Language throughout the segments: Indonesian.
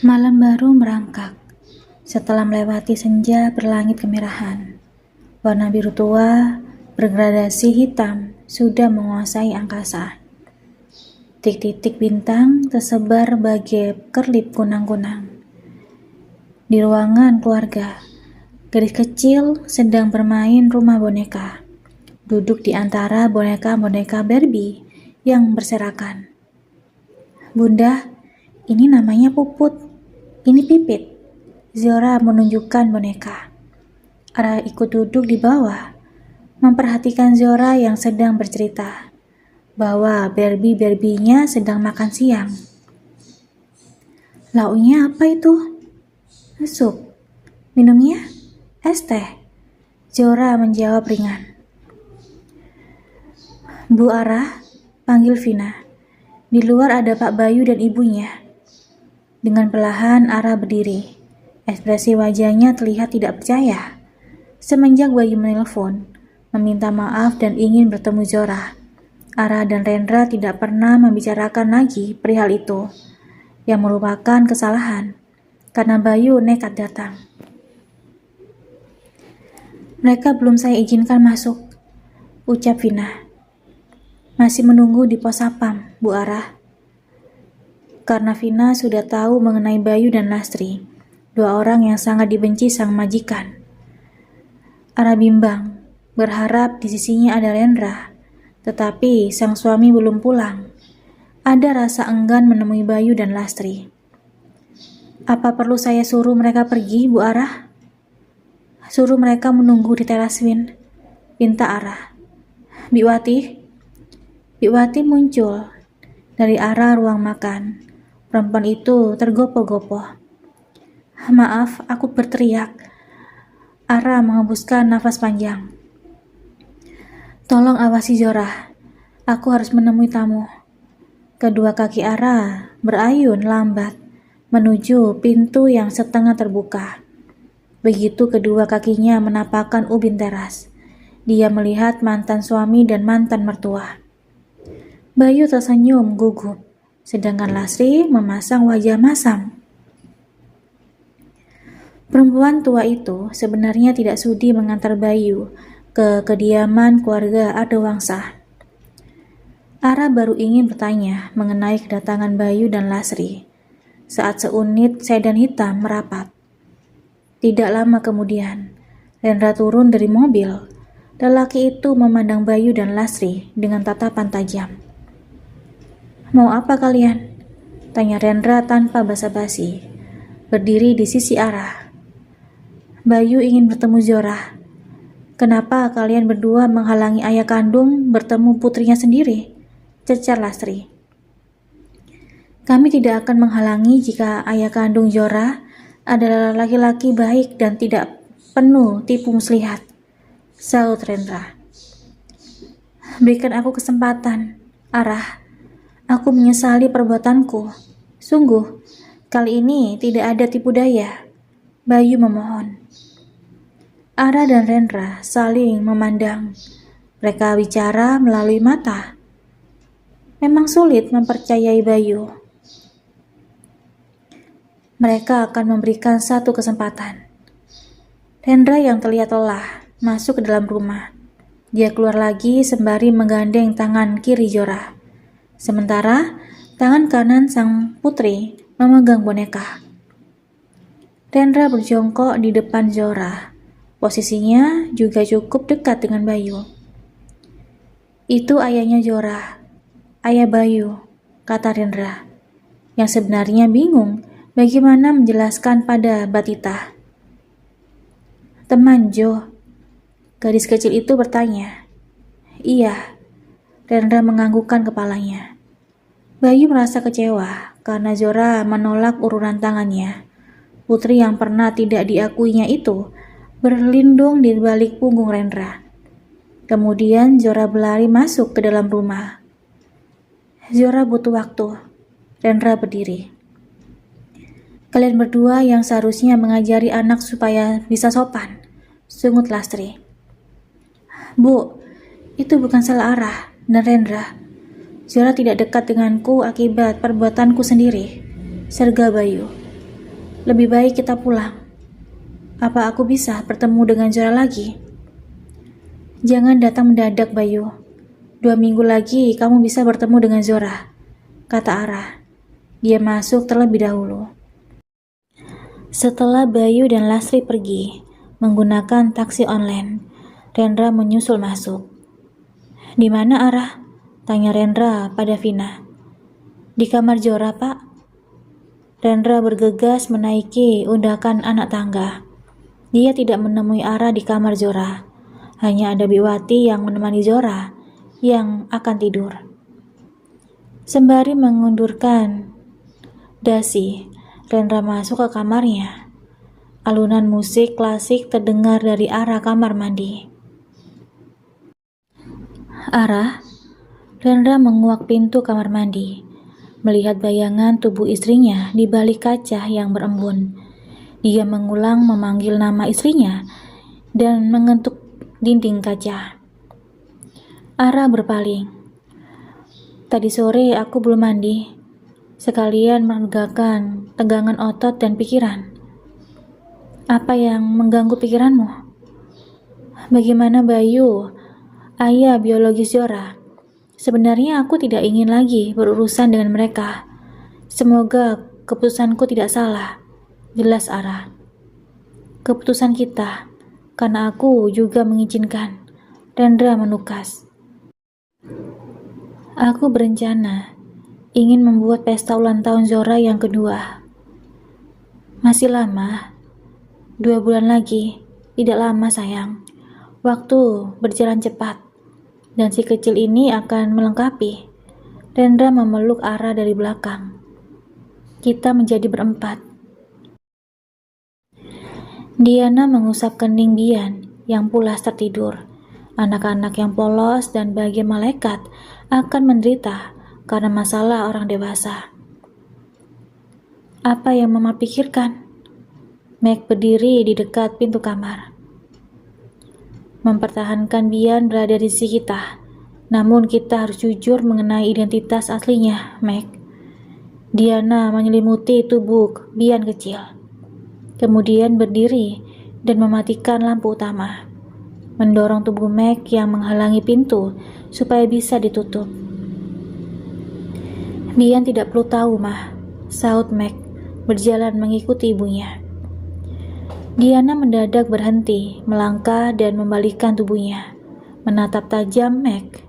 Malam baru merangkak, setelah melewati senja berlangit kemerahan. Warna biru tua, bergradasi hitam, sudah menguasai angkasa. Titik-titik bintang tersebar bagai kerlip kunang-kunang. Di ruangan keluarga, gadis kecil sedang bermain rumah boneka, duduk di antara boneka-boneka Barbie yang berserakan. "Bunda, ini namanya Puput, ini Pipit." Zora menunjukkan boneka. Ara ikut duduk di bawah, memperhatikan Zora yang sedang bercerita bahwa Barbie-Barbienya sedang makan siang. "Lauknya apa itu?" "Sup." "Minumnya?" "Es teh." Zora menjawab ringan. "Bu Ara," panggil Vina. "Di luar ada Pak Bayu dan ibunya." Dengan perlahan Ara berdiri. Ekspresi wajahnya terlihat tidak percaya. Semenjak Bayu menelpon, meminta maaf dan ingin bertemu Zora, Ara dan Rendra tidak pernah membicarakan lagi perihal itu, yang merupakan kesalahan, karena Bayu nekat datang. "Mereka belum saya izinkan masuk," ucap Vina. "Masih menunggu di pos sapam, Bu Ara." Karena Vina sudah tahu mengenai Bayu dan Lastri, dua orang yang sangat dibenci sang majikan. Ara bimbang, berharap di sisinya ada Rendra, tetapi sang suami belum pulang. Ada rasa enggan menemui Bayu dan Lastri. "Apa perlu saya suruh mereka pergi, Bu Ara?" "Suruh mereka menunggu di teras Win," pinta Ara. Biwati muncul dari arah ruang makan. Perempuan itu tergopoh-gopoh. "Maaf, aku berteriak." Ara menghembuskan nafas panjang. "Tolong awasi Zora. Aku harus menemui tamu." Kedua kaki Ara berayun lambat menuju pintu yang setengah terbuka. Begitu kedua kakinya menapakkan ubin teras, dia melihat mantan suami dan mantan mertua. Bayu tersenyum gugup, sedangkan Lastri memasang wajah masam. Perempuan tua itu sebenarnya tidak sudi mengantar Bayu ke kediaman keluarga Ardawangsa. Ara baru ingin bertanya mengenai kedatangan Bayu dan Lastri saat seunit sedan hitam merapat. Tidak lama kemudian, Rendra turun dari mobil. Lelaki itu memandang Bayu dan Lastri dengan tatapan tajam. "Mau apa kalian?" tanya Rendra tanpa basa-basi, berdiri di sisi Ara. "Bayu ingin bertemu Zora." "Kenapa kalian berdua menghalangi ayah kandung bertemu putrinya sendiri?" cecar Lastri. "Kami tidak akan menghalangi jika ayah kandung Zora adalah laki-laki baik dan tidak penuh tipu muslihat," saut Rendra. "Berikan aku kesempatan, Arah. Aku menyesali perbuatanku. Sungguh, kali ini tidak ada tipu daya." Bayu memohon. Ara dan Rendra saling memandang. Mereka bicara melalui mata. Memang sulit mempercayai Bayu. Mereka akan memberikan satu kesempatan. Rendra yang terlihat lelah masuk ke dalam rumah. Dia keluar lagi sembari menggandeng tangan kiri Zora. Sementara tangan kanan sang putri memegang boneka. Rendra berjongkok di depan Zora. Posisinya juga cukup dekat dengan Bayu. "Itu ayahnya Zora, ayah Bayu," kata Rendra, yang sebenarnya bingung bagaimana menjelaskan pada Batita. "Teman Jo?" gadis kecil itu bertanya. "Iya," Rendra menganggukkan kepalanya. Bayu merasa kecewa karena Zora menolak uluran tangannya. Putri yang pernah tidak diakuinya itu berlindung di balik punggung Rendra. Kemudian Zora berlari masuk ke dalam rumah. "Zora butuh waktu." Rendra berdiri. "Kalian berdua yang seharusnya mengajari anak supaya bisa sopan," sungut Lastri. "Bu, itu bukan salah Arah dan Rendra. Zora tidak dekat denganku akibat perbuatanku sendiri," serga Bayu. Lebih baik kita pulang. Apa aku bisa bertemu dengan Zora lagi? Jangan datang mendadak, Bayu. 2 minggu lagi kamu bisa bertemu dengan Zora, kata Ara. Dia masuk terlebih dahulu. Setelah Bayu dan Lasri pergi menggunakan taksi online, Rendra menyusul masuk. Di mana Ara? Tanya Rendra pada Vina. Di kamar Zora, Pak. Rendra bergegas menaiki undakan anak tangga. Dia tidak menemui Ara di kamar Zora. Hanya ada Biwati yang menemani Zora yang akan tidur. Sembari mengundurkan dasi, Rendra masuk ke kamarnya. Alunan musik klasik terdengar dari arah kamar mandi. Ara, Rendra menguak pintu kamar mandi, melihat bayangan tubuh istrinya di balik kaca yang berembun. Dia mengulang memanggil nama istrinya dan mengetuk dinding kaca. Ara berpaling. Tadi sore aku belum mandi, sekalian meregakan tegangan otot dan pikiran. Apa yang mengganggu pikiranmu? Bagaimana Bayu, ayah biologis Zora? Sebenarnya aku tidak ingin lagi berurusan dengan mereka. Semoga keputusanku tidak salah. Jelas Ara. Keputusan kita, karena aku juga mengizinkan. Rendra menukas. Aku berencana ingin membuat pesta ulang tahun Zora yang kedua. Masih lama. 2 bulan lagi. Tidak lama sayang. Waktu berjalan cepat. Dan si kecil ini akan melengkapi. Rendra memeluk Ara dari belakang. Kita menjadi berempat. Diana mengusap kening Bian yang pulas tertidur. Anak-anak yang polos dan bagian malaikat akan menderita karena masalah orang dewasa. Apa yang Mama pikirkan? Meg berdiri di dekat pintu kamar. Mempertahankan Bian berada di sisi kita. Namun kita harus jujur mengenai identitas aslinya, Meg. Diana menyelimuti tubuh Bian kecil. Kemudian berdiri dan mematikan lampu utama. Mendorong tubuh Meg yang menghalangi pintu supaya bisa ditutup. Bian tidak perlu tahu, Mah, saut Meg berjalan mengikuti ibunya. Diana mendadak berhenti, melangkah dan membalikkan tubuhnya, menatap tajam Meg.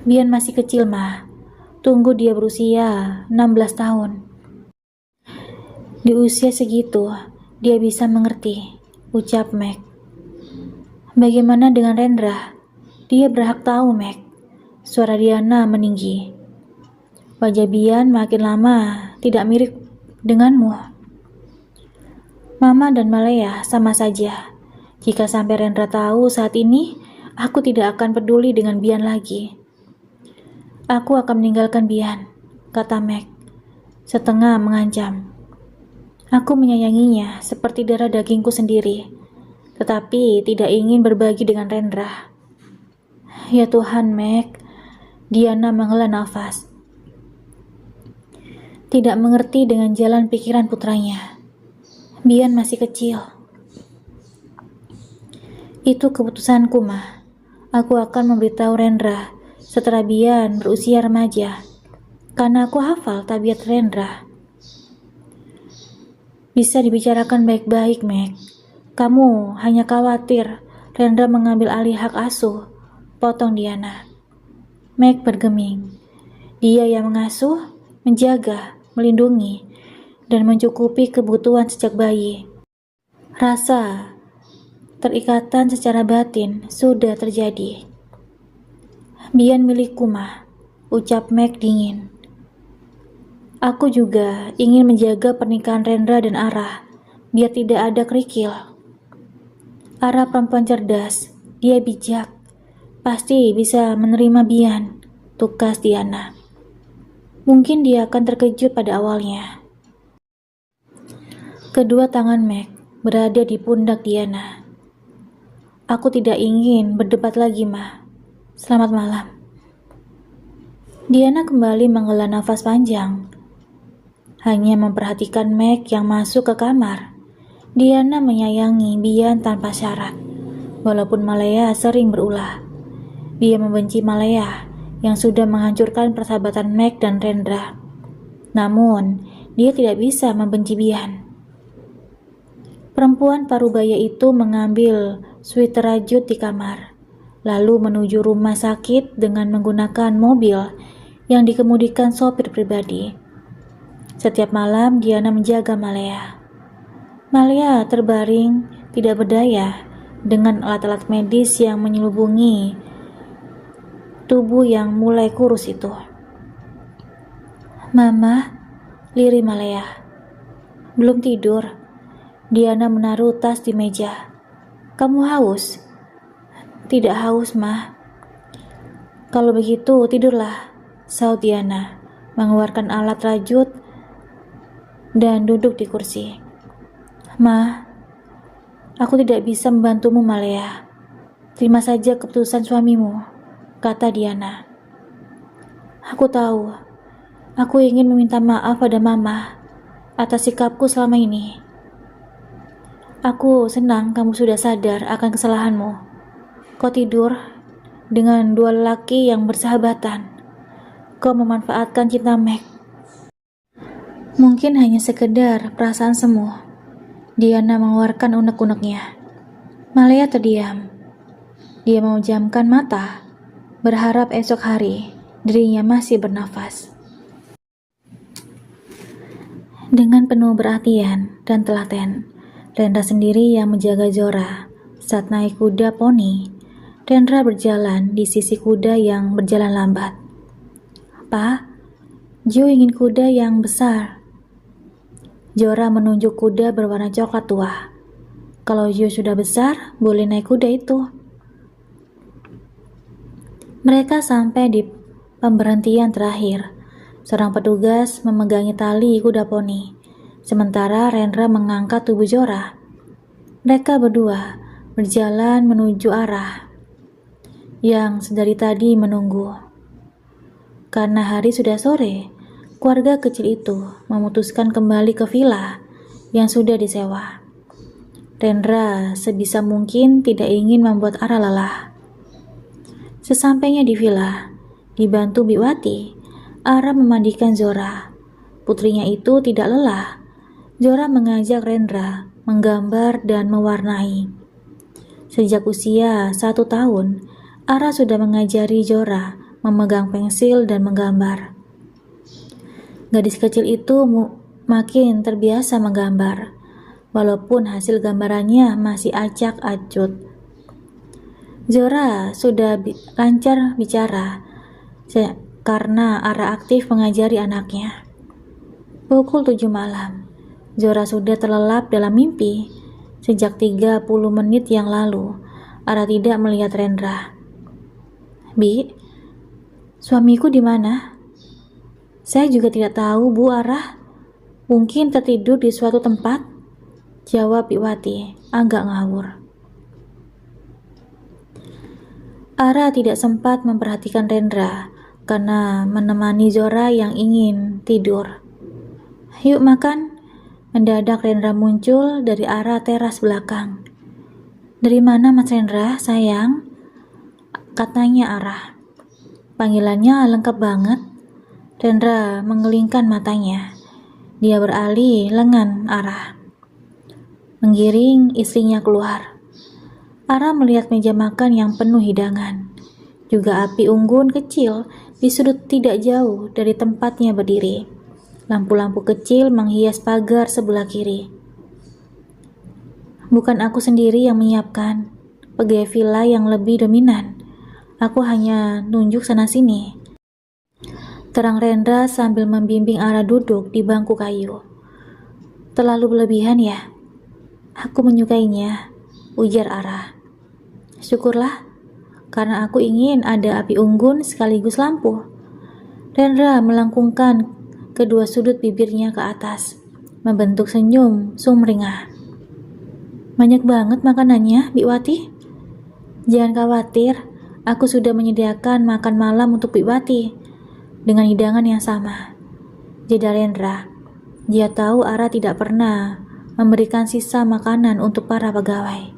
Bian masih kecil, Mah. Tunggu dia berusia 16 tahun. Di usia segitu, dia bisa mengerti, ucap Meg. Bagaimana dengan Rendra? Dia berhak tahu, Meg. Suara Diana meninggi. Wajah Bian makin lama tidak mirip denganmu. Mama dan Malaya sama saja. Jika sampai Rendra tahu saat ini, aku tidak akan peduli dengan Bian lagi. Aku akan meninggalkan Bian, kata Meg, setengah mengancam. Aku menyayanginya seperti darah dagingku sendiri, tetapi tidak ingin berbagi dengan Rendra. Ya Tuhan, Meg, Diana menghela nafas. Tidak mengerti dengan jalan pikiran putranya. Bian masih kecil. Itu keputusanku, Mah. Aku akan memberitahu Rendra setelah Bian berusia remaja, karena aku hafal tabiat Rendra. Bisa dibicarakan baik-baik, Meg. Kamu hanya khawatir Rendra mengambil alih hak asuh, potong Diana. Meg bergeming. Dia yang mengasuh, menjaga, melindungi, dan mencukupi kebutuhan sejak bayi. Rasa terikatan secara batin sudah terjadi. Bian milikku, Mah, ucap Meg dingin. Aku juga ingin menjaga pernikahan Rendra dan Ara, biar tidak ada kerikil. Ara perempuan cerdas, dia bijak, pasti bisa menerima Bian, tukas Diana. Mungkin dia akan terkejut pada awalnya. Kedua tangan Meg berada di pundak Diana. Aku tidak ingin berdebat lagi, Mah. Selamat malam. Diana kembali menghela nafas panjang. hanya memperhatikan Meg yang masuk ke kamar. Diana menyayangi Bian tanpa syarat, walaupun Malaya sering berulah. Dia membenci Malaya yang sudah menghancurkan persahabatan Meg dan Rendra. Namun, dia tidak bisa membenci Bian. Perempuan parubaya itu mengambil sweater rajut di kamar, lalu menuju rumah sakit dengan menggunakan mobil yang dikemudikan sopir pribadi. Setiap malam Diana menjaga Malaya. Malaya terbaring tidak berdaya dengan alat-alat medis yang menyelubungi tubuh yang mulai kurus itu. "Mama," lirih Malaya. "Belum tidur?" Diana menaruh tas di meja. "Kamu haus?" "Tidak haus, Ma." "Kalau begitu tidurlah," saut Diana, mengeluarkan alat rajut dan duduk di kursi. "Ma, aku tidak bisa membantumu, Malaya. Terima saja keputusan suamimu," kata Diana. "Aku tahu. Aku ingin meminta maaf pada Mama atas sikapku selama ini. Aku senang kamu sudah sadar akan kesalahanmu. Kau tidur dengan dua lelaki yang bersahabatan. Kau memanfaatkan cinta Meg. Mungkin hanya sekedar perasaan semu." Diana mengeluarkan unek-uneknya. Malaya terdiam. Dia memejamkan mata, berharap esok hari dirinya masih bernafas. Dengan penuh perhatian dan telaten, Rendra sendiri yang menjaga Zora saat naik kuda poni. Rendra berjalan di sisi kuda yang berjalan lambat. "Pa, Jo ingin kuda yang besar." Zora menunjuk kuda berwarna coklat tua. "Kalau Jo sudah besar, boleh naik kuda itu." Mereka sampai di pemberhentian terakhir. Seorang petugas memegangi tali kuda poni, sementara Rendra mengangkat tubuh Zora. Mereka berdua berjalan menuju arah yang sedari tadi menunggu. Karena hari sudah sore, keluarga kecil itu memutuskan kembali ke villa yang sudah disewa. Rendra sebisa mungkin tidak ingin membuat Ara lelah. Sesampainya di villa, dibantu Biwati, Ara memandikan Zora. Putrinya itu tidak lelah. Zora mengajak Rendra menggambar dan mewarnai. Sejak usia 1 tahun, Ara sudah mengajari Zora memegang pensil dan menggambar. Gadis kecil itu makin terbiasa menggambar, walaupun hasil gambarannya masih acak-acut. Zora sudah lancar bicara karena Ara aktif mengajari anaknya. Pukul 7 malam, Zora sudah terlelap dalam mimpi. Sejak 30 menit yang lalu, Ara tidak melihat Rendra. "Bi, suamiku di mana?" "Saya juga tidak tahu, Bu Ara. Mungkin tertidur di suatu tempat," jawab Biwati agak ngawur. Ara tidak sempat memperhatikan Rendra karena menemani Zora yang ingin tidur. "Yuk makan." Mendadak Rendra muncul dari arah teras belakang. "Dari mana Mas Rendra, sayang?" katanya Ara. Panggilannya lengkap banget. Rendra mengelingkan matanya. Dia beralih lengan Ara, menggiring istrinya keluar. Ara melihat meja makan yang penuh hidangan, juga api unggun kecil di sudut tidak jauh dari tempatnya berdiri. Lampu-lampu kecil menghias pagar sebelah kiri. "Bukan aku sendiri yang menyiapkan pegawai villa yang lebih dominan. Aku hanya nunjuk sana-sini," terang Rendra sambil membimbing Ara duduk di bangku kayu. "Terlalu berlebihan ya?" "Aku menyukainya," ujar Ara. "Syukurlah, karena aku ingin ada api unggun sekaligus lampu." Rendra melengkungkan kedua sudut bibirnya ke atas, membentuk senyum sumringah. "Banyak banget makanannya, Biwati." "Jangan khawatir, aku sudah menyediakan makan malam untuk Biwati dengan hidangan yang sama," jeda Rendra. Dia tahu Ara tidak pernah memberikan sisa makanan untuk para pegawai.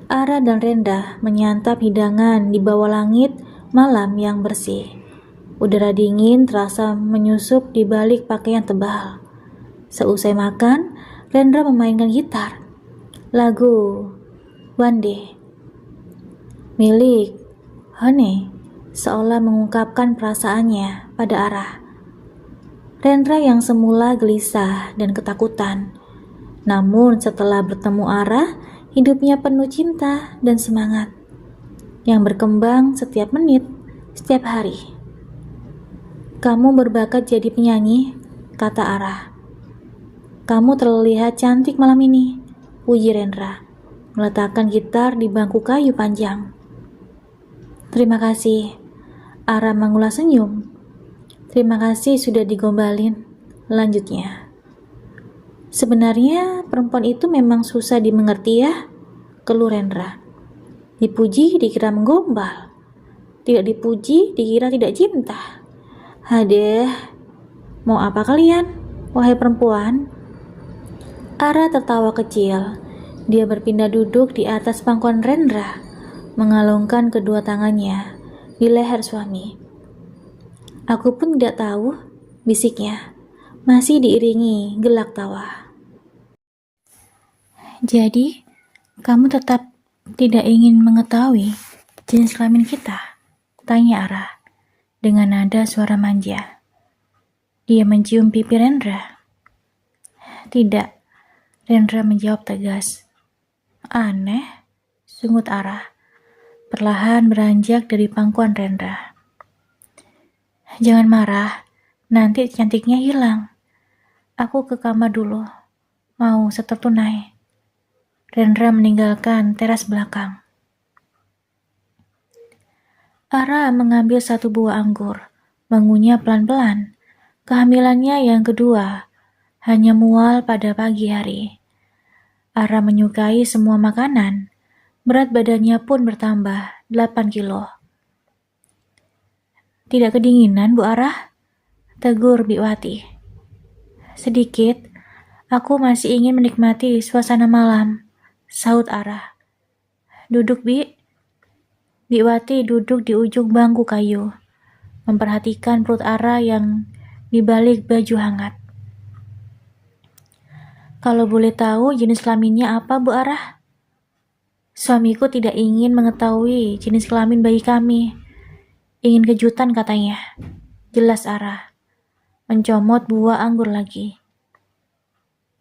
Ara dan Rendra menyantap hidangan di bawah langit malam yang bersih. Udara dingin terasa menyusup di balik pakaian tebal. Seusai makan, Rendra memainkan gitar. Lagu One Day milik Honey seolah mengungkapkan perasaannya pada Ara. Rendra yang semula gelisah dan ketakutan, namun setelah bertemu Ara, hidupnya penuh cinta dan semangat yang berkembang setiap menit, setiap hari. Kamu berbakat jadi penyanyi, kata Ara. Kamu terlihat cantik malam ini, puji Rendra, meletakkan gitar di bangku kayu panjang. Terima kasih, Ara mengulas senyum. Terima kasih sudah digombalin, lanjutnya. Sebenarnya perempuan itu memang susah dimengerti ya, keluh Rendra. Dipuji dikira menggombal, tidak dipuji dikira tidak cinta. Hadeh, mau apa kalian, wahai perempuan? Ara tertawa kecil. Dia berpindah duduk di atas pangkuan Rendra, mengalungkan kedua tangannya di leher suami. Aku pun tidak tahu, bisiknya, masih diiringi gelak tawa. Jadi, kamu tetap tidak ingin mengetahui jenis kelamin kita? Tanya Ara dengan nada suara manja. Dia mencium pipi Rendra. Tidak, Rendra menjawab tegas. Aneh, sungut Ara, perlahan beranjak dari pangkuan Rendra. Jangan marah, nanti cantiknya hilang. Aku ke kamar dulu, mau seter tunai. Rendra meninggalkan teras belakang. Ara mengambil satu buah anggur, mengunyah pelan-pelan. Kehamilannya yang kedua hanya mual pada pagi hari. Ara menyukai semua makanan. Berat badannya pun bertambah 8 kilo. Tidak kedinginan, Bu Ara? Tegur Biwati. Sedikit, aku masih ingin menikmati suasana malam, sahut Ara. Duduk, Bi. Biwati duduk di ujung bangku kayu, memperhatikan perut Ara yang dibalik baju hangat. Kalau boleh tahu jenis kelaminnya apa, Bu Ara? Suamiku tidak ingin mengetahui jenis kelamin bayi kami. Ingin kejutan katanya. Jelas Ara. Mencomot buah anggur lagi.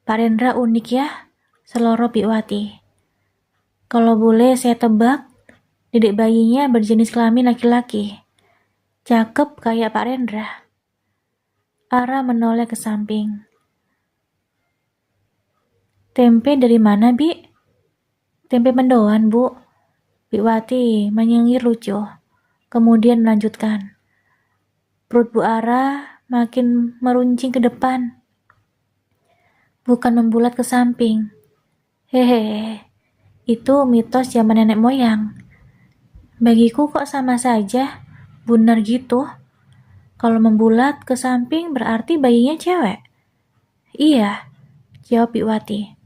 Pak Rendra unik ya, seloroh Biwati. Kalau boleh saya tebak, dedek bayinya berjenis kelamin laki-laki. Cakep kayak Pak Rendra. Ara menoleh ke samping. Tempe dari mana, Bi? Tempe mendoan, Bu. Biwati menyengir lucu. Kemudian melanjutkan. Perut Bu Ara makin meruncing ke depan. Bukan membulat ke samping. Hehehe. Itu mitos zaman nenek moyang. Bagiku kok sama saja, bundar gitu. Kalau membulat ke samping berarti bayinya cewek. Iya, jawab Biwati.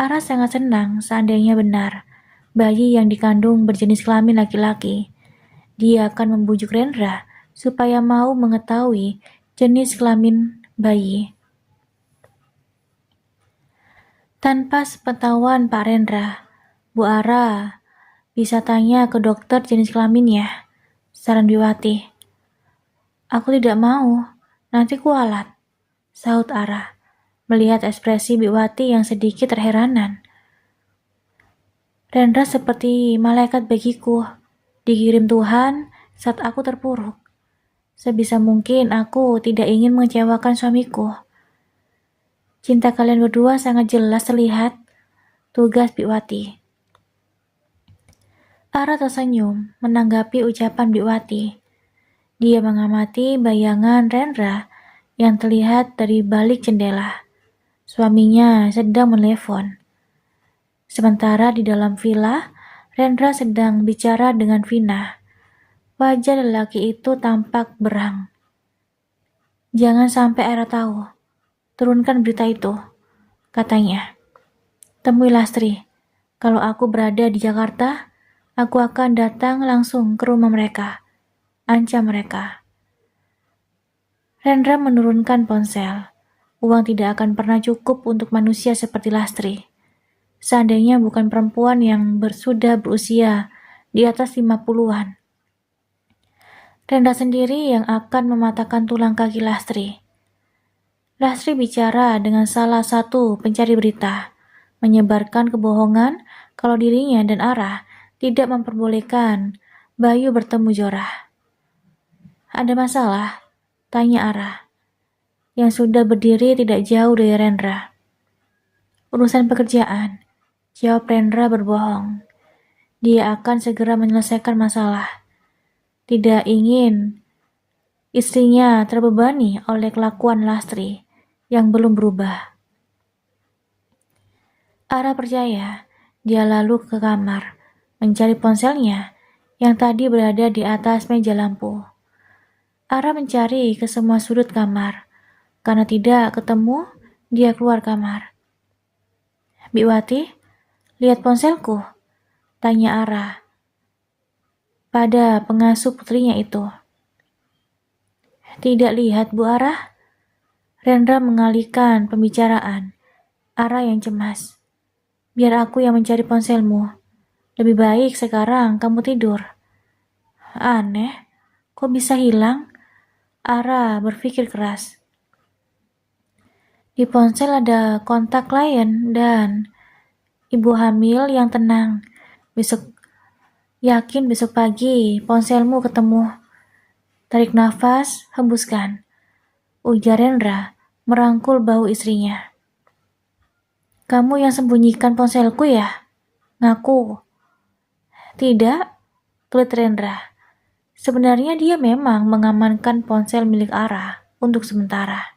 Ara sangat senang seandainya benar, bayi yang dikandung berjenis kelamin laki-laki. Dia akan membujuk Rendra supaya mau mengetahui jenis kelamin bayi. Tanpa sepengetahuan Pak Rendra, Bu Ara bisa tanya ke dokter jenis kelaminnya, saran Biwati. Aku tidak mau, nanti kualat, sahut Ara, melihat ekspresi Biwati yang sedikit terheranan. Rendra seperti malaikat bagiku, dikirim Tuhan saat aku terpuruk. Sebisa mungkin aku tidak ingin mengecewakan suamiku. Cinta kalian berdua sangat jelas terlihat, tugas Biwati. Ara tersenyum menanggapi ucapan Biwati. Dia mengamati bayangan Rendra yang terlihat dari balik jendela. Suaminya sedang menelepon. Sementara di dalam villa, Rendra sedang bicara dengan Vina. Wajah lelaki itu tampak berang. Jangan sampai Era tahu. Turunkan berita itu, katanya. Temui Lastri. Kalau aku berada di Jakarta, aku akan datang langsung ke rumah mereka. Ancam mereka. Rendra menurunkan ponsel. Uang tidak akan pernah cukup untuk manusia seperti Lastri. Seandainya bukan perempuan yang sudah berusia di atas 50-an. Rendra sendiri yang akan mematahkan tulang kaki Lastri. Lastri bicara dengan salah satu pencari berita, menyebarkan kebohongan kalau dirinya dan Ara tidak memperbolehkan Bayu bertemu Jorah. Ada masalah? Tanya Ara, yang sudah berdiri tidak jauh dari Rendra. Urusan pekerjaan, jawab Rendra berbohong. Dia akan segera menyelesaikan masalah. Tidak ingin istrinya terbebani oleh kelakuan Lastri yang belum berubah. Ara percaya. Dia lalu ke kamar, mencari ponselnya yang tadi berada di atas meja lampu. Ara mencari ke semua sudut kamar. Karena tidak ketemu, dia keluar kamar. Biwati, lihat ponselku, tanya Ara pada pengasuh putrinya itu. Tidak lihat, Bu Ara. Rendra mengalihkan pembicaraan. Ara yang cemas. Biar aku yang mencari ponselmu. Lebih baik sekarang kamu tidur. Aneh, kok bisa hilang? Ara berpikir keras. Di ponsel ada kontak klien dan ibu hamil yang tenang. Yakin besok pagi ponselmu ketemu. Tarik nafas, hembuskan. Ujar Rendra merangkul bahu istrinya. Kamu yang sembunyikan ponselku ya? Ngaku. Tidak, pelit Rendra. Sebenarnya dia memang mengamankan ponsel milik Ara untuk sementara.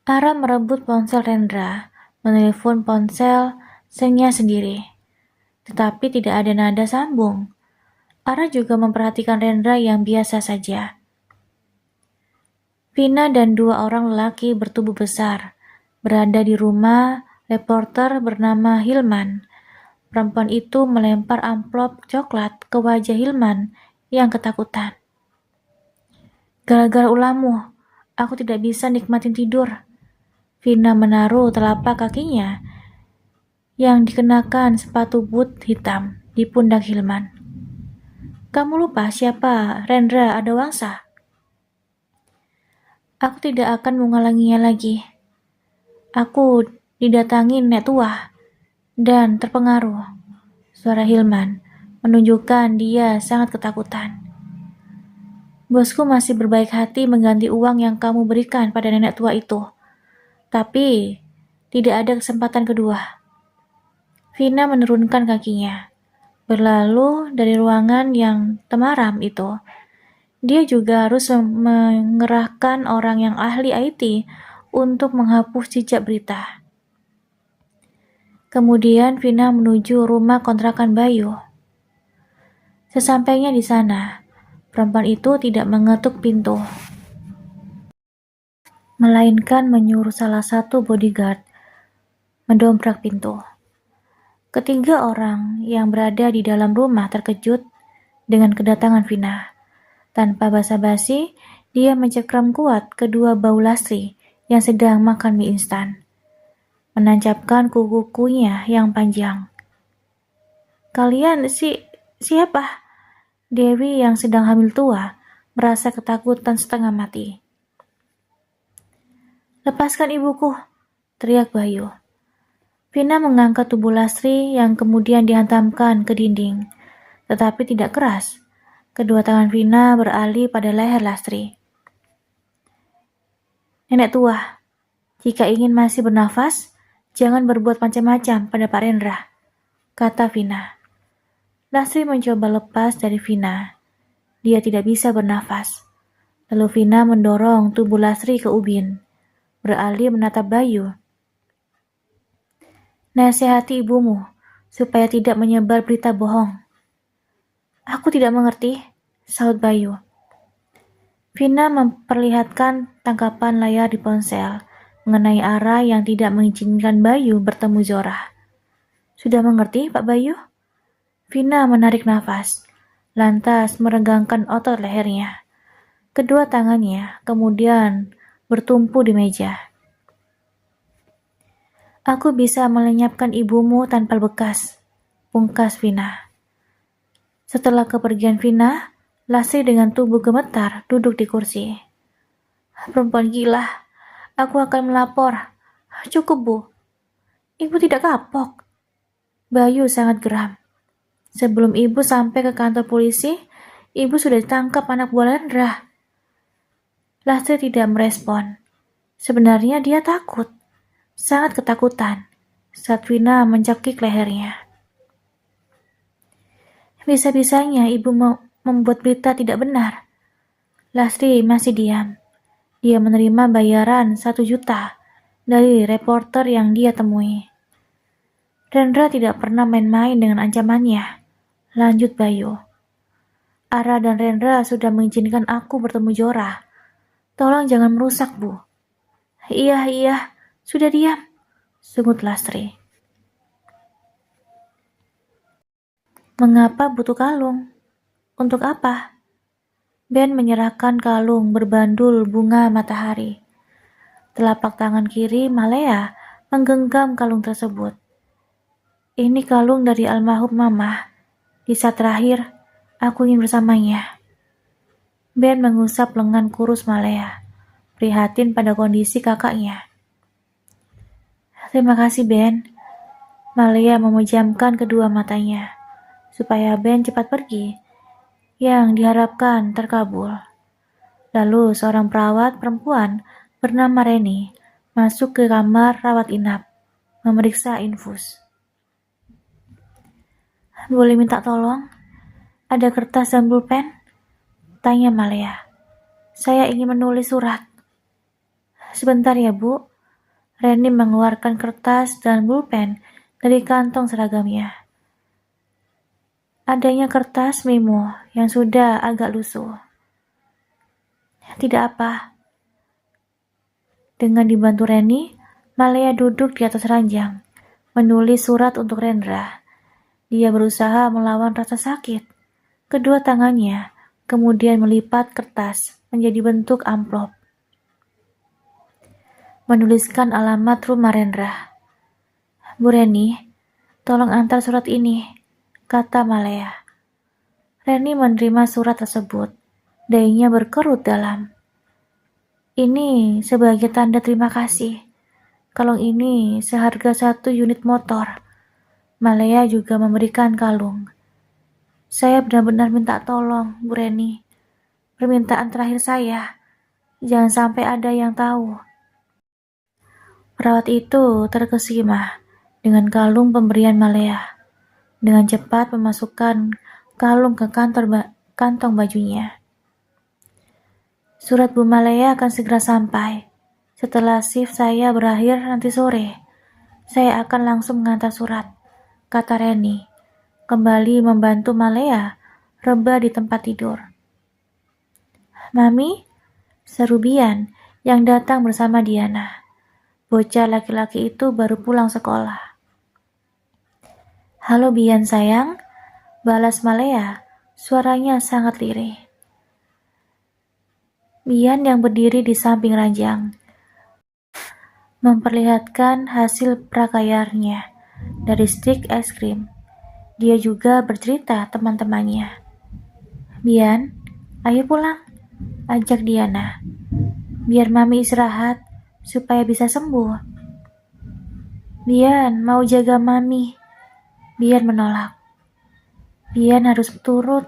Ara merebut ponsel Rendra, menelepon ponselnya sendiri. Tetapi tidak ada nada sambung. Ara juga memperhatikan Rendra yang biasa saja. Vina dan 2 orang lelaki bertubuh besar berada di rumah reporter bernama Hilman. Perempuan itu melempar amplop coklat ke wajah Hilman yang ketakutan. Gara-gara ulahmu, aku tidak bisa nikmatin tidur. Vina menaruh telapak kakinya yang dikenakan sepatu boot hitam di pundak Hilman. Kamu lupa siapa Rendra Adawangsa? Aku tidak akan mengulanginya lagi. Aku didatangi nenek tua dan terpengaruh. Suara Hilman menunjukkan dia sangat ketakutan. Bosku masih berbaik hati mengganti uang yang kamu berikan pada nenek tua itu. Tapi tidak ada kesempatan kedua. Vina menurunkan kakinya, berlalu dari ruangan yang temaram itu. Dia juga harus mengerahkan orang yang ahli IT untuk menghapus jejak berita. Kemudian Vina menuju rumah kontrakan Bayu. Sesampainya di sana, perempuan itu tidak mengetuk pintu, melainkan menyuruh salah satu bodyguard mendobrak pintu. Ketiga orang yang berada di dalam rumah terkejut dengan kedatangan Vina. Tanpa basa-basi, dia mencekram kuat kedua bau Lastri yang sedang makan mie instan, menancapkan kuku-kukunya yang panjang. Kalian siapa? Dewi yang sedang hamil tua merasa ketakutan setengah mati. Lepaskan ibuku, teriak Bayu. Vina mengangkat tubuh Lastri yang kemudian dihantamkan ke dinding, tetapi tidak keras. Kedua tangan Vina beralih pada leher Lastri. Nenek tua, jika ingin masih bernafas, jangan berbuat macam-macam pada Pak Rendra, kata Vina. Lastri mencoba lepas dari Vina. Dia tidak bisa bernafas. Lalu Vina mendorong tubuh Lastri ke ubin, beralih menatap Bayu. Nasihati ibumu, supaya tidak menyebar berita bohong. Aku tidak mengerti, sahut Bayu. Vina memperlihatkan tangkapan layar di ponsel mengenai Ara yang tidak mengizinkan Bayu bertemu Zorah. Sudah mengerti, Pak Bayu? Vina menarik nafas, lantas meregangkan otot lehernya. Kedua tangannya kemudian bertumpu di meja. Aku bisa melenyapkan ibumu tanpa bekas, pungkas Vina. Setelah kepergian Vina, Lasri dengan tubuh gemetar duduk di kursi. Perempuan gila, aku akan melapor. Cukup, Bu. Ibu tidak kapok. Bayu sangat geram. Sebelum ibu sampai ke kantor polisi, ibu sudah ditangkap anak buah Lendra. Lasri tidak merespon. Sebenarnya dia takut, sangat ketakutan, saat Vina mencekik lehernya. Bisa-bisanya ibu membuat berita tidak benar. Lasri masih diam. Dia menerima bayaran 1 juta dari reporter yang dia temui. Rendra tidak pernah main-main dengan ancamannya. Lanjut Bayu. Ara dan Rendra sudah mengizinkan aku bertemu Zorah. Tolong jangan merusak, Bu. Iya, sudah diam, sungut Lasri. Mengapa butuh kalung? Untuk apa? Ben menyerahkan kalung berbandul bunga matahari. Telapak tangan kiri Malea menggenggam kalung tersebut. Ini kalung dari almarhum Mama. Di saat terakhir, aku ingin bersamanya. Ben mengusap lengan kurus Malea, prihatin pada kondisi kakaknya. Terima kasih, Ben. Malea memejamkan kedua matanya, supaya Ben cepat pergi. Yang diharapkan terkabul. Lalu seorang perawat perempuan bernama Reni masuk ke kamar rawat inap, memeriksa infus. Boleh minta tolong? Ada kertas dan pulpen? Tanya Malea. Saya ingin menulis surat. Sebentar ya, Bu. Reni mengeluarkan kertas dan pulpen dari kantong seragamnya. Adanya kertas memo yang sudah agak lusuh. Tidak apa. Dengan dibantu Reni, Malea duduk di atas ranjang, menulis surat untuk Rendra. Dia berusaha melawan rasa sakit. Kedua tangannya kemudian melipat kertas menjadi bentuk amplop. Menuliskan alamat rumah Rendra. Bu Reni, tolong antar surat ini, kata Malea. Reni menerima surat tersebut. Dahinya berkerut dalam. Ini sebagai tanda terima kasih. Kalung ini seharga 1 unit motor. Malea juga memberikan kalung. Saya benar-benar minta tolong, Bu Reni. Permintaan terakhir saya. Jangan sampai ada yang tahu. Perawat itu terkesima dengan kalung pemberian Malea. Dengan cepat memasukkan kalung ke kantong bajunya. Surat Bu Malea akan segera sampai. Setelah shift saya berakhir nanti sore, saya akan langsung mengantar surat, kata Reni, kembali membantu Malea reba di tempat tidur. Mami, seru Bian yang datang bersama Diana. Bocah laki-laki itu baru pulang sekolah. Halo Bian sayang, balas Malea, suaranya sangat lirih. Bian yang berdiri di samping ranjang, memperlihatkan hasil prakayarnya dari stik es krim. Dia juga bercerita teman-temannya. Bian, ayo pulang, ajak Diana. Biar Mami istirahat, supaya bisa sembuh. Bian mau jaga Mami. Bian menolak. Bian harus turut.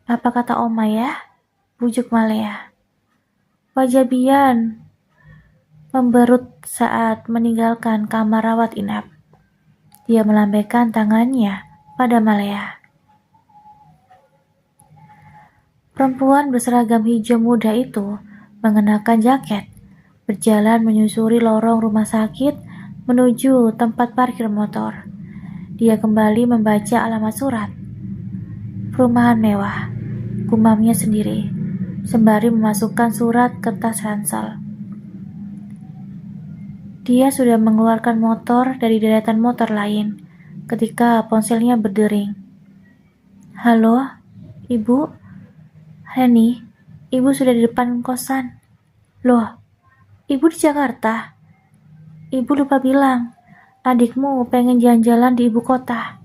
Apa kata Oma ya? Bujuk Malea. Wajah Bian memberut saat meninggalkan kamar rawat inap. Dia melambaikan tangannya pada Malea. Perempuan berseragam hijau muda itu mengenakan jaket, berjalan menyusuri lorong rumah sakit menuju tempat parkir motor. Dia kembali membaca alamat surat. Perumahan mewah, gumamnya sendiri. sembari memasukkan surat ke tas ransel. Dia sudah mengeluarkan motor dari deretan motor lain ketika ponselnya berdering. Halo, Ibu? Reni, Ibu sudah di depan kosan. Loh, Ibu di Jakarta? Ibu lupa bilang, adikmu pengen jalan-jalan di ibu kota.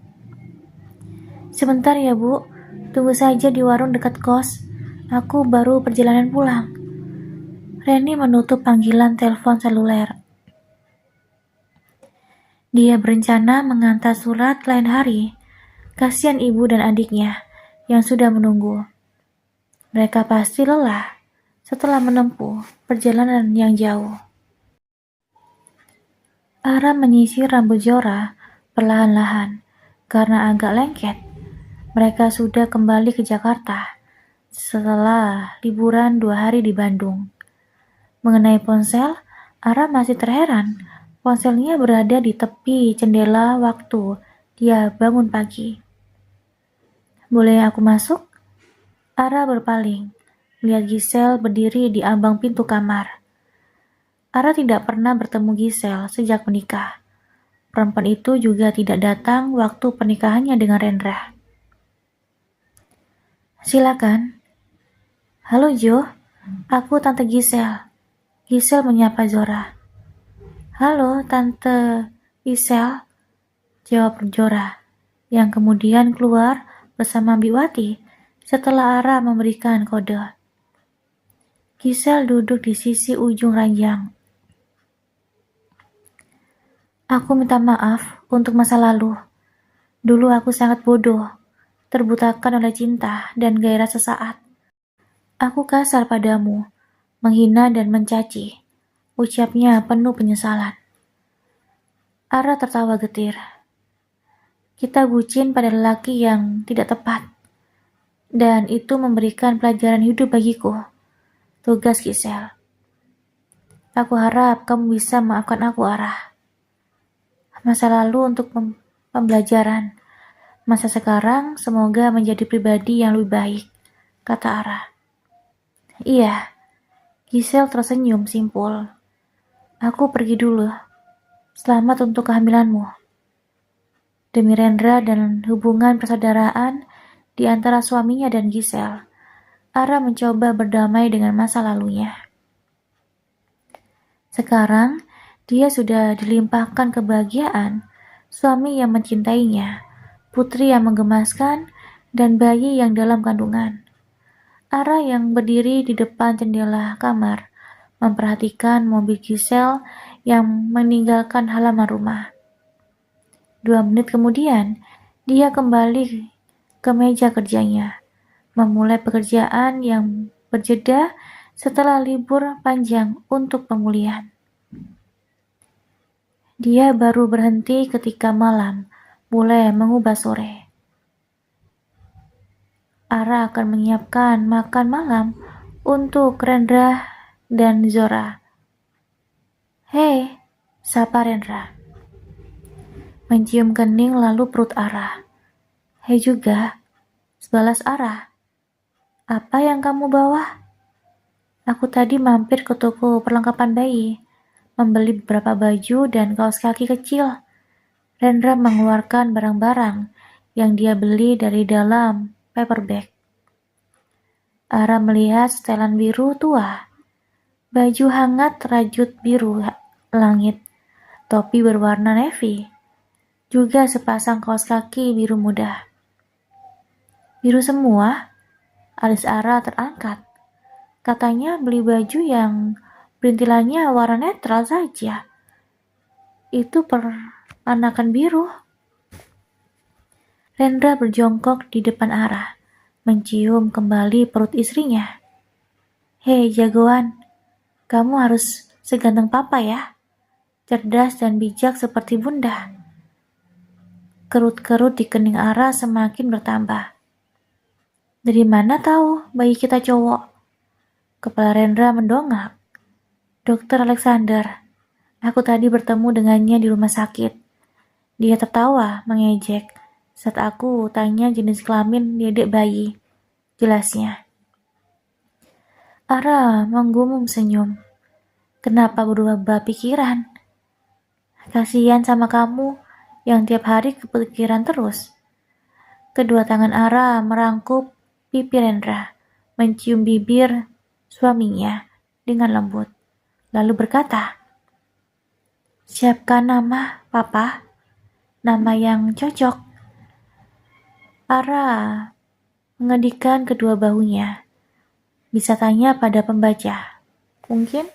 Sebentar ya, Bu. Tunggu saja di warung dekat kos. Aku baru perjalanan pulang. Reni menutup panggilan telepon seluler. Dia berencana mengantar surat lain hari. Kasihan ibu dan adiknya yang sudah menunggu. Mereka pasti lelah setelah menempuh perjalanan yang jauh. Ara menyisir rambut Zora perlahan-lahan karena agak lengket. Mereka sudah kembali ke Jakarta setelah liburan 2 hari di Bandung. Mengenai ponsel, Ara masih terheran. Ponselnya berada di tepi jendela waktu dia bangun pagi. Boleh aku masuk? Ara berpaling, melihat Giselle berdiri di ambang pintu kamar. Ara tidak pernah bertemu Giselle sejak menikah. Perempuan itu juga tidak datang waktu pernikahannya dengan Rendra. Silakan. Halo Jo, aku Tante Giselle. Giselle menyapa Zora. Halo Tante Giselle, jawab Zora, yang kemudian keluar bersama Biwati setelah Ara memberikan kode. Giselle duduk di sisi ujung ranjang. Aku minta maaf untuk masa lalu. Dulu aku sangat bodoh, terbutakan oleh cinta dan gairah sesaat. Aku kasar padamu, menghina dan mencaci. Ucapnya penuh penyesalan. Ara tertawa getir. Kita bucin pada lelaki yang tidak tepat. Dan itu memberikan pelajaran hidup bagiku. Tugas Giselle. Aku harap kamu bisa memaafkan aku, Ara. Masa lalu untuk pembelajaran. Masa sekarang semoga menjadi pribadi yang lebih baik, kata Ara. Iya, Giselle tersenyum simpul. Aku pergi dulu. Selamat untuk kehamilanmu. Demi Rendra dan hubungan persaudaraan di antara suaminya dan Giselle, Ara mencoba berdamai dengan masa lalunya. Sekarang, dia sudah dilimpahkan kebahagiaan, suami yang mencintainya, putri yang menggemaskan, dan bayi yang dalam kandungan. Ara yang berdiri di depan jendela kamar, memperhatikan mobil Giselle yang meninggalkan halaman rumah. 2 menit kemudian, dia kembali ke meja kerjanya, memulai pekerjaan yang berjeda setelah libur panjang untuk pemulihan. Dia baru berhenti ketika malam mulai mengubah sore. Ara akan menyiapkan makan malam untuk Rendra dan Zora. Hei, sapa Rendra. Mencium kening lalu perut Ara. Hei juga, sebalas Ara. Apa yang kamu bawa? Aku tadi mampir ke toko perlengkapan bayi, membeli beberapa baju dan kaos kaki kecil. Rendra mengeluarkan barang-barang yang dia beli dari dalam paper bag. Ara melihat setelan biru tua, baju hangat rajut biru langit, topi berwarna navy, juga sepasang kaos kaki biru muda. Biru semua, alis Ara terangkat. Katanya beli baju yang perintilannya warna netral saja. Itu peranakan biru. Rendra berjongkok di depan Ara, mencium kembali perut istrinya. Hei jagoan, kamu harus seganteng papa ya. Cerdas dan bijak seperti bunda. Kerut-kerut di kening Ara semakin bertambah. Dari mana tahu bayi kita cowok? Kepala Rendra mendongak. Dokter Alexander, aku tadi bertemu dengannya di rumah sakit. Dia tertawa, mengejek, saat aku tanya jenis kelamin dedek bayi. Jelasnya. Ara menggumam senyum. Kenapa berubah pikiran? Kasihan sama kamu yang tiap hari kepikiran terus. Kedua tangan Ara merangkup pipi Rendra, mencium bibir suaminya dengan lembut, lalu berkata, "Siapkan nama, Papa, nama yang cocok." Ara mengedikan kedua bahunya. Bisa tanya pada pembaca, mungkin